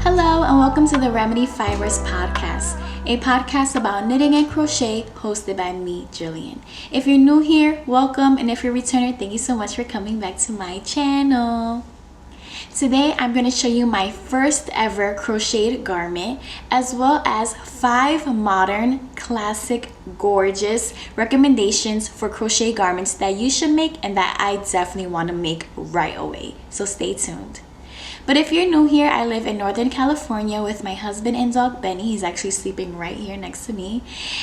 Hello and welcome to the Remedy Fibers podcast, a podcast about knitting and crochet hosted by me, Jillian. If you're new here, welcome, and if you're a returner, thank you so much for coming back to my channel. Today I'm going to show you my first ever crocheted garment, as well as 5 modern, classic, gorgeous recommendations for crochet garments that you should make and that I definitely want to make right away. So stay tuned. But if you're new here, I live in Northern California with my husband and dog Benny. He's actually sleeping right here next to me.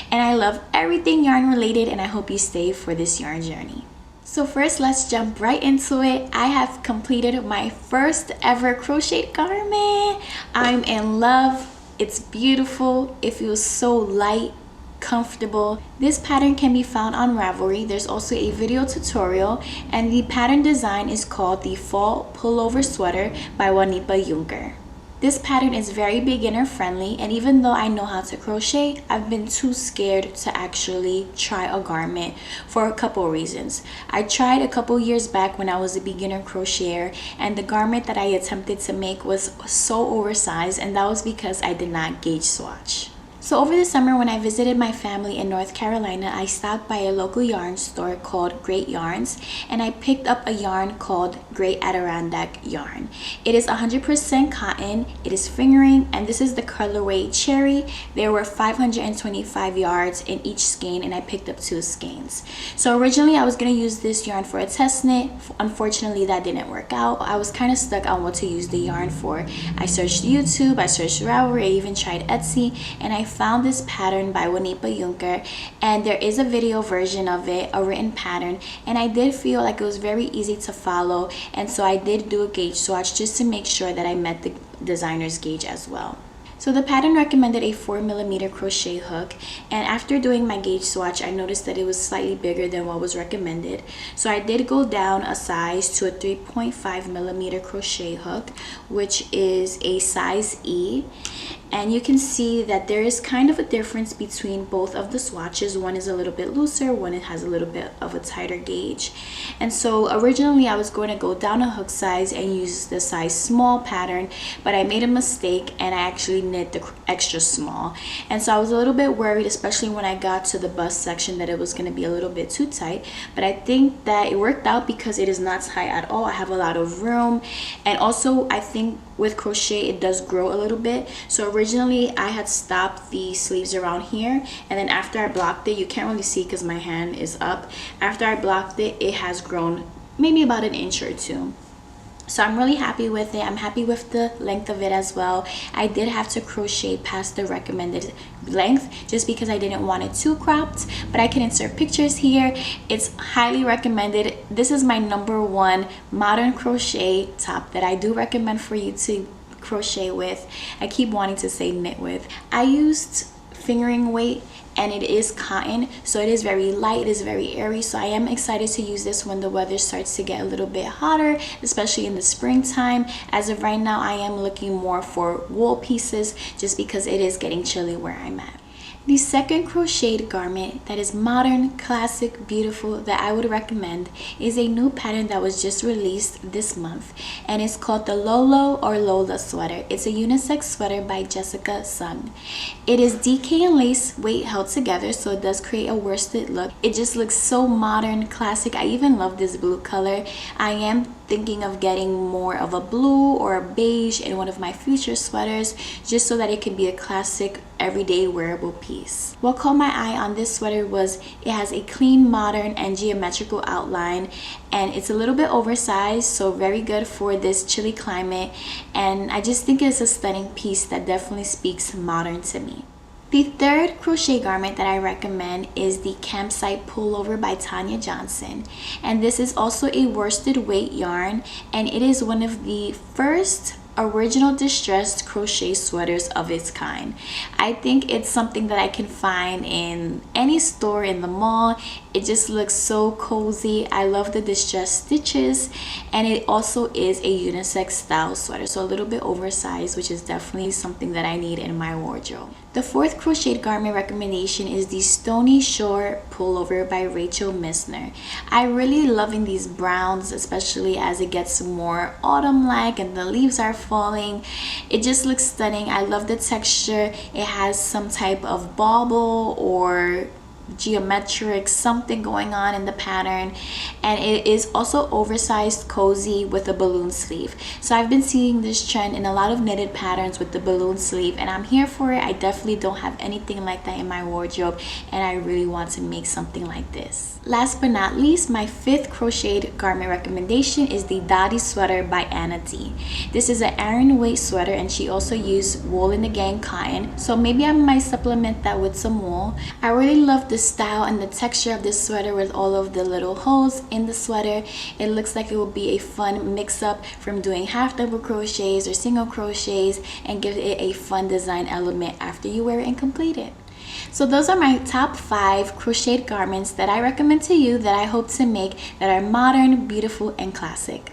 And I love everything yarn related, and I hope you stay for this yarn journey. So first, let's jump right into it. I have completed my first ever crochet garment. I'm in love. It's beautiful. It feels so light, comfortable. This pattern can be found on Ravelry. There's also a video tutorial, and the pattern design is called the Fall Pullover Sweater by Wannipa Yunker. This pattern is very beginner friendly, and even though I know how to crochet, I've been too scared to actually try a garment for a couple reasons. I tried a couple years back when I was a beginner crocheter, and the garment that I attempted to make was so oversized, and that was because I did not gauge swatch. So over the summer when I visited my family in North Carolina, I stopped by a local yarn store called Great Yarns, and I picked up a yarn called Great Adirondack yarn. It is 100% cotton, it is fingering, and this is the colorway Cherry. There were 525 yards in each skein, and I picked up 2 skeins. So originally I was going to use this yarn for a test knit. Unfortunately, that didn't work out. I was kind of stuck on what to use the yarn for. I searched YouTube, I searched Ravelry, I even tried Etsy, and I found this pattern by Wannipa Yunker, and there is a video version of it, a written pattern, and I did feel like it was very easy to follow, and so I did do a gauge swatch just to make sure that I met the designer's gauge as well. So the pattern recommended a 4mm crochet hook, and after doing my gauge swatch, I noticed that it was slightly bigger than what was recommended. So I did go down a size to a 3.5mm crochet hook, which is a size E. And you can see that there is kind of a difference between both of the swatches. One is a little bit looser, one it has a little bit of a tighter gauge. And so originally I was going to go down a hook size and use the size small pattern, but I made a mistake and I actually knit the extra small. And so I was a little bit worried, especially when I got to the bust section, that it was going to be a little bit too tight. But I think that it worked out because it is not tight at all. I have a lot of room, and also I think with crochet it does grow a little bit. So originally I had stopped the sleeves around here, and then after I blocked it, you can't really see because my hand is up, after I blocked it, it has grown maybe about an inch or 2. So I'm really happy with it. I'm happy with the length of it as well. I did have to crochet past the recommended length just because I didn't want it too cropped, but I can insert pictures here. It's highly recommended. This is my #1 modern crochet top that I do recommend for you to crochet with. I keep wanting to say knit with. I used fingering weight, and it is cotton, so it is very light, it is very airy. So I am excited to use this when the weather starts to get a little bit hotter, especially in the springtime. As of right now, I am looking more for wool pieces just because it is getting chilly where I'm at. The second crocheted garment that is modern, classic, beautiful that I would recommend is a new pattern that was just released this month, and it's called the Lolo or Lola sweater. It's a unisex sweater by Jessica Tsung. It is DK and lace weight held together, so it does create a worsted look. It just looks so modern, classic. I even love this blue color. I am thinking of getting more of a blue or a beige in one of my future sweaters, just so that it can be a classic everyday wearable piece. What caught my eye on this sweater was it has a clean, modern, and geometrical outline, and it's a little bit oversized, so very good for this chilly climate, and I just think it's a stunning piece that definitely speaks modern to me. The third crochet garment that I recommend is the Campsite Pullover by Tanya Johnson, and this is also a worsted weight yarn, and it is one of the first original distressed crochet sweaters of its kind. I think it's something that I can find in any store in the mall, It just looks so cozy. I love the distressed stitches, and it also is a unisex style sweater, so a little bit oversized, which is definitely something that I need in my wardrobe. The fourth crocheted garment recommendation is the Stony Shore Pullover by Rachel Misner. I really loving these browns, especially as it gets more autumn-like and the leaves are falling. It just looks stunning. I love the texture. It has some type of bauble or geometric something going on in the pattern, and it is also oversized, cozy with a balloon sleeve. So I've been seeing this trend in a lot of knitted patterns with the balloon sleeve, and I'm here for it. I definitely don't have anything like that in my wardrobe, and I really want to make something like this. Last but not least, my fifth crocheted garment recommendation is the Dottie sweater by Anna D. This is an Aran weight sweater, and she also used wool in the gang cotton, so maybe I might supplement that with some wool. I really love the style and the texture of this sweater with all of the little holes in the sweater. It looks like it will be a fun mix-up from doing half double crochets or single crochets, and give it a fun design element after you wear it and complete it. So those are my top 5 crocheted garments that I recommend to you, that I hope to make, that are modern, beautiful, and classic.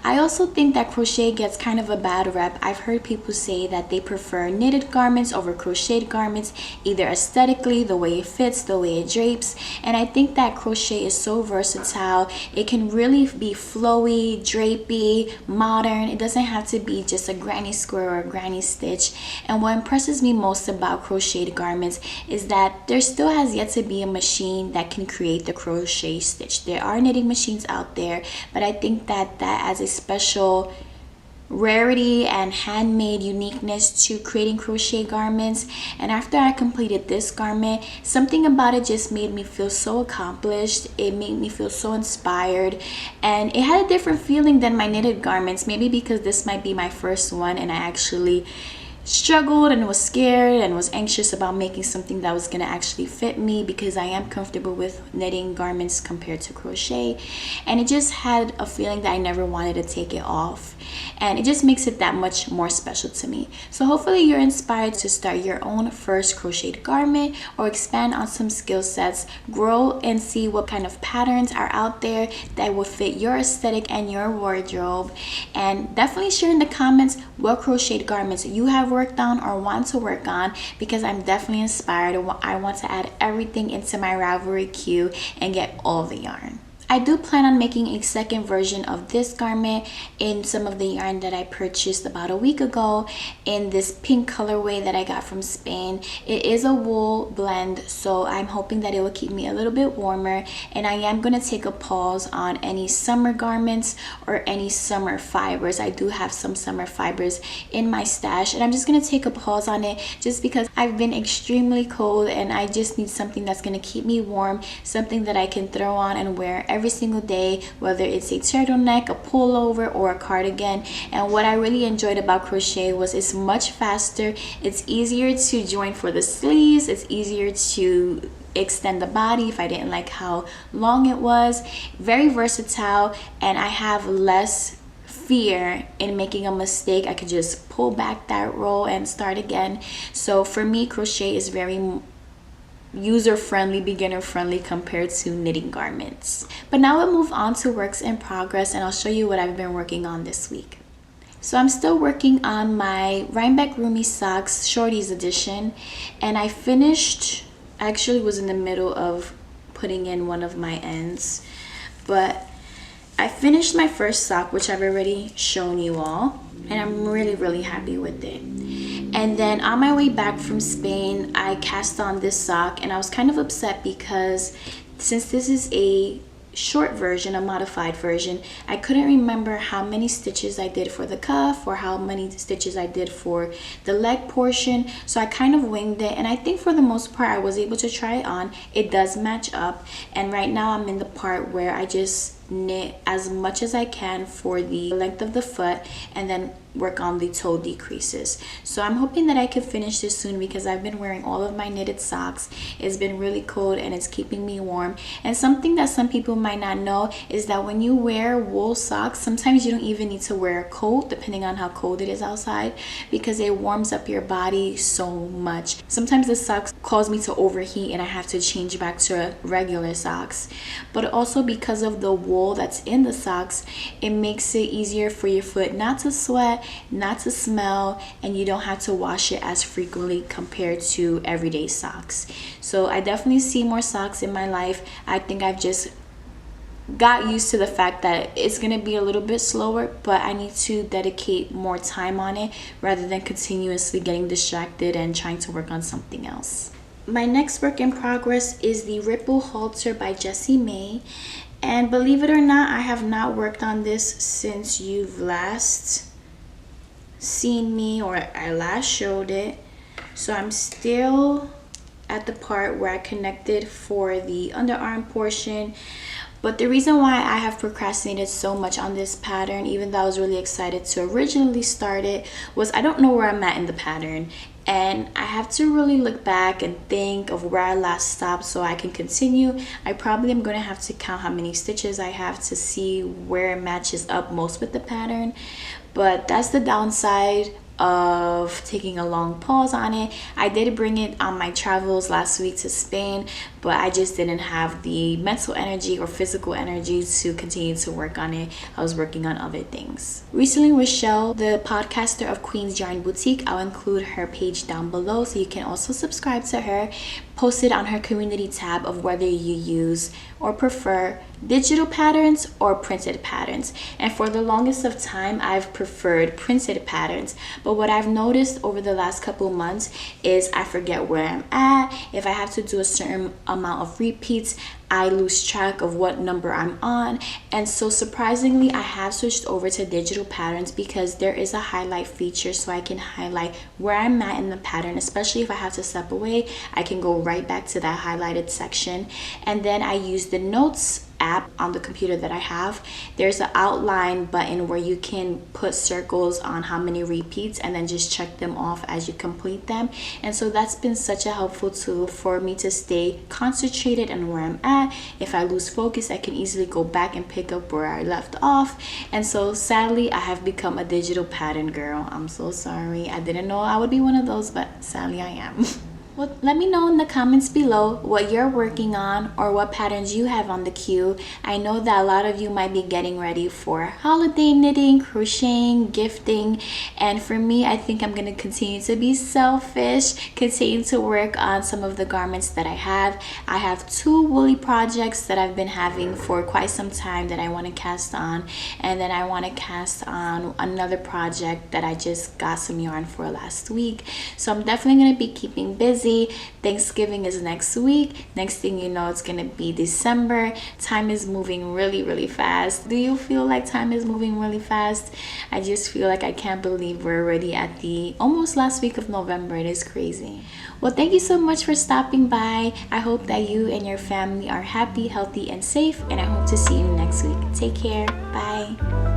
I also think that crochet gets kind of a bad rep. I've heard people say that they prefer knitted garments over crocheted garments, either aesthetically, the way it fits, the way it drapes. And I think that crochet is so versatile. It can really be flowy, drapey, modern. It doesn't have to be just a granny square or a granny stitch. And what impresses me most about crocheted garments is that there still has yet to be a machine that can create the crochet stitch. There are knitting machines out there, but I think that adds a special rarity and handmade uniqueness to creating crochet garments. And after I completed this garment, something about it just made me feel so accomplished. It made me feel so inspired, and it had a different feeling than my knitted garments, maybe because this might be my first one and I actually struggled and was scared and was anxious about making something that was going to actually fit me, because I am comfortable with knitting garments compared to crochet, and it just had a feeling that I never wanted to take it off, and it just makes it that much more special to me. So hopefully you're inspired to start your own first crocheted garment or expand on some skill sets, grow and see what kind of patterns are out there that will fit your aesthetic and your wardrobe. And definitely share in the comments what crocheted garments you have worked on or want to work on, because I'm definitely inspired. I want to add everything into my Ravelry queue and get all the yarn. I do plan on making a second version of this garment in some of the yarn that I purchased about a week ago in this pink colorway that I got from Spain. It is a wool blend, so I'm hoping that it will keep me a little bit warmer, and I am going to take a pause on any summer garments or any summer fibers. I do have some summer fibers in my stash, and I'm just going to take a pause on it just because I've been extremely cold and I just need something that's going to keep me warm, something that I can throw on and wear every single day, whether it's a turtleneck, a pullover, or a cardigan. And what I really enjoyed about crochet was it's much faster, it's easier to join for the sleeves, it's easier to extend the body if I didn't like how long it was, very versatile, and I have less fear in making a mistake. I could just pull back that row and start again. So for me, crochet is very user-friendly, beginner-friendly compared to knitting garments. But now we'll move on to works in progress, and I'll show you what I've been working on this week. So I'm still working on my Rhinebeck Roomies socks shorties edition, and I actually was in the middle of putting in one of my ends, but I finished my first sock, which I've already shown you all, and I'm really happy with it. And then on my way back from Spain, I cast on this sock, and I was kind of upset because since this is a short version, a modified version, I couldn't remember how many stitches I did for the cuff or how many stitches I did for the leg portion, so I kind of winged it, and I think for the most part I was able to try it on. It does match up, and right now I'm in the part where I just knit as much as I can for the length of the foot and then work on the toe decreases. So I'm hoping that I can finish this soon because I've been wearing all of my knitted socks. It's been really cold and it's keeping me warm. And something that some people might not know is that when you wear wool socks, sometimes you don't even need to wear a coat depending on how cold it is outside, because it warms up your body so much. Sometimes the socks cause me to overheat and I have to change back to regular socks. But also because of the wool that's in the socks, it makes it easier for your foot not to sweat, not to smell, and you don't have to wash it as frequently compared to everyday socks. So I definitely see more socks in my life. I think I've just got used to the fact that it's gonna be a little bit slower, but I need to dedicate more time on it rather than continuously getting distracted and trying to work on something else. My next work in progress is the Ripple Halter by Jessie Maed. And believe it or not, I have not worked on this since you've last seen me or I last showed it. So I'm still at the part where I connected for the underarm portion. But the reason why I have procrastinated so much on this pattern, even though I was really excited to originally start it, was I don't know where I'm at in the pattern. And I have to really look back and think of where I last stopped so I can continue. I probably am going to have to count how many stitches I have to see where it matches up most with the pattern. But that's the downside of taking a long pause on it. I did bring it on my travels last week to Spain, but I just didn't have the mental energy or physical energy to continue to work on it. I was working on other things. Recently, Rochelle, the podcaster of Queen's Yarn Boutique, I'll include her page down below so you can also subscribe to her, posted on her community tab of whether you use or prefer digital patterns or printed patterns. And for the longest of time, I've preferred printed patterns. But what I've noticed over the last couple months is I forget where I'm at. If I have to do a certain amount of repeats, I lose track of what number I'm on. And so surprisingly, I have switched over to digital patterns because there is a highlight feature, so I can highlight where I'm at in the pattern. Especially if I have to step away, I can go right back to that highlighted section. And then I use the notes app on the computer that I have. There's an outline button where you can put circles on how many repeats and then just check them off as you complete them. And so that's been such a helpful tool for me to stay concentrated on where I'm at. If I lose focus, I can easily go back and pick up where I left off. And so sadly, I have become a digital pattern girl. I'm so sorry. I didn't know I would be one of those, but sadly I am. Well, let me know in the comments below what you're working on or what patterns you have on the queue. I know that a lot of you might be getting ready for holiday knitting, crocheting, gifting, and for me, I think I'm going to continue to be selfish, continue to work on some of the garments that I have. I have 2 woolly projects that I've been having for quite some time that I want to cast on, and then I want to cast on another project that I just got some yarn for last week. So I'm definitely going to be keeping busy. Thanksgiving is next week. Next thing you know, it's gonna be December. Time is moving really fast. Do you feel like time is moving really fast? I just feel like I can't believe we're already at the almost last week of November. It is crazy. Well, thank you so much for stopping by. I hope that you and your family are happy, healthy, and safe, and I hope to see you next week. Take care. Bye.